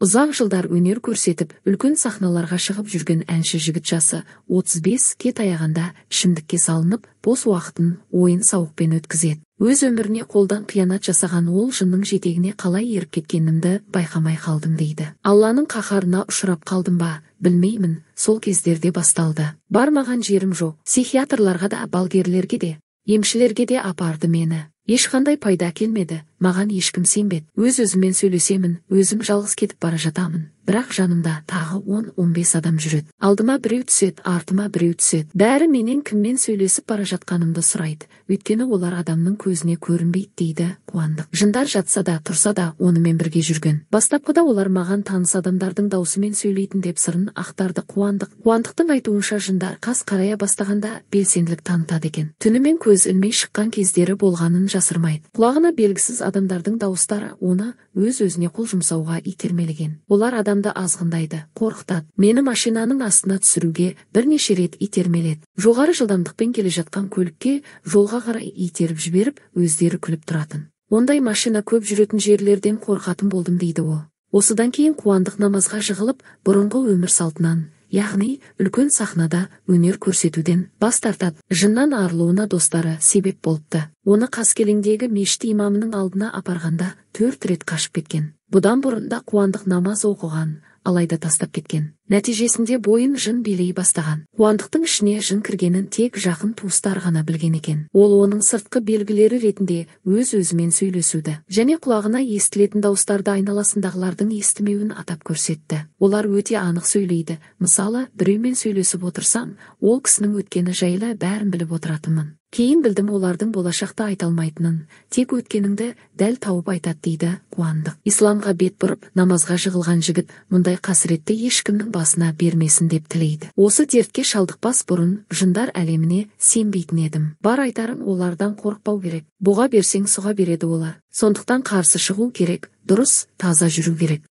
Ұзақ жылдар өнер көрсетіп, үлкен сахналарға шығып жүрген әнші жігіт жасы 35-ке таяғанда ішімдікке салынып, бос уақытын ойын-сауықпен өткізеді. Өз өміріне қолдан қиянат жасаған ол жынның жетегіне қалай еріп кеткенімді байқамай қалдым дейді. Алланың қаһарына ұшырап қалдым ба, білмеймін, сол кездерде басталды. Бармаған жерім жоқ. Психиатрларға да, балгерлерге де, емшілерге де апарды мені. Ешқандай пайда келмеді, маған ешкім сенбеді. Өз-өзіммен сөйлесемін, өзім жалғыз кетіп бара жатамын. Бірақ жанымда тағы 10-15 адам жүреді. Алдыма біреу түседі, артыма біреу түседі. Бәрі менен кіммен сөйлесіп бара жатқанымды сұрайды. Өйткені олар адамның көзіне көрінбейді дейді Қуандық. Жындар жатса да, тұрса да онымен бірге жүрген. Бастапқыда олар маған таныс адамдардың даусымен сөйлейтін деп сырын ақтарды Қуандық. Қуандықтың айтуынша жындар қас қарая бастағанда белсенділік танытады екен. Түнімен көз ілмей шыққан кездері болғанын жасырмайды. Құлағына белгісіз адамдардың дауыстары оны өз-өзіне қол жұмсауға итермелеген. Олар адамды азғындайды, қорқытады. Мені машинаның астына түсіруге бірнеше рет итермеледі. Жоғары жылдамдықпен келе жатқан көлікке жолға қарай итеріп жіберіп, өздері күліп тұратын. Ондай машина көп жүретін жерлерден қорқатын болдым дейді ол. Осыдан кейін Қуандық намазға жығылып, бұрынғы өмір салтынан, яғни үлкен сахнада өнер көрсетуден бас тартады. Жыннан арылуына достары себеп болыпты. Оны Қаскелеңдегі мешіт имамының алдына апарғанда 4 рет қашып кеткен. Бұдан бұрын да Қуандық намаз оқыған, алайда тастап кеткен. Нәтижесінде бойын жын билей бастаған. Қуандықтың ішіне жын кіргенін тек жақын туыстар ғана білген екен. Ол оның сыртқы белгілері ретінде өз-өзімен сөйлесуді және құлағына естілетін дауыстарды айналасындағылардың естімеуін атап көрсетті. Олар өте анық сөйлейді. Мысалы, біреумен сөйлесіп отырсам, ол кісінің өткені жайлы бәрін біліп отыратынмын. Кейін білдім олардың болашақта айта алмайтынын, тек өткеніңді дәл тауып айтады дейді Қуандық. Исламға бет бұрып, намазға жығылған жігіт мұндай қасіретті ешкімнің басына бермесін деп тілейді. Осы дертке шалдықпас бұрын жындар әлеміне сенбейтін едім. Бар айтарым, олардан қорықпау керек. Бұға берсең сұға береді олар. Сондықтан қарсы шығу керек, дұрыс, таза жүру керек.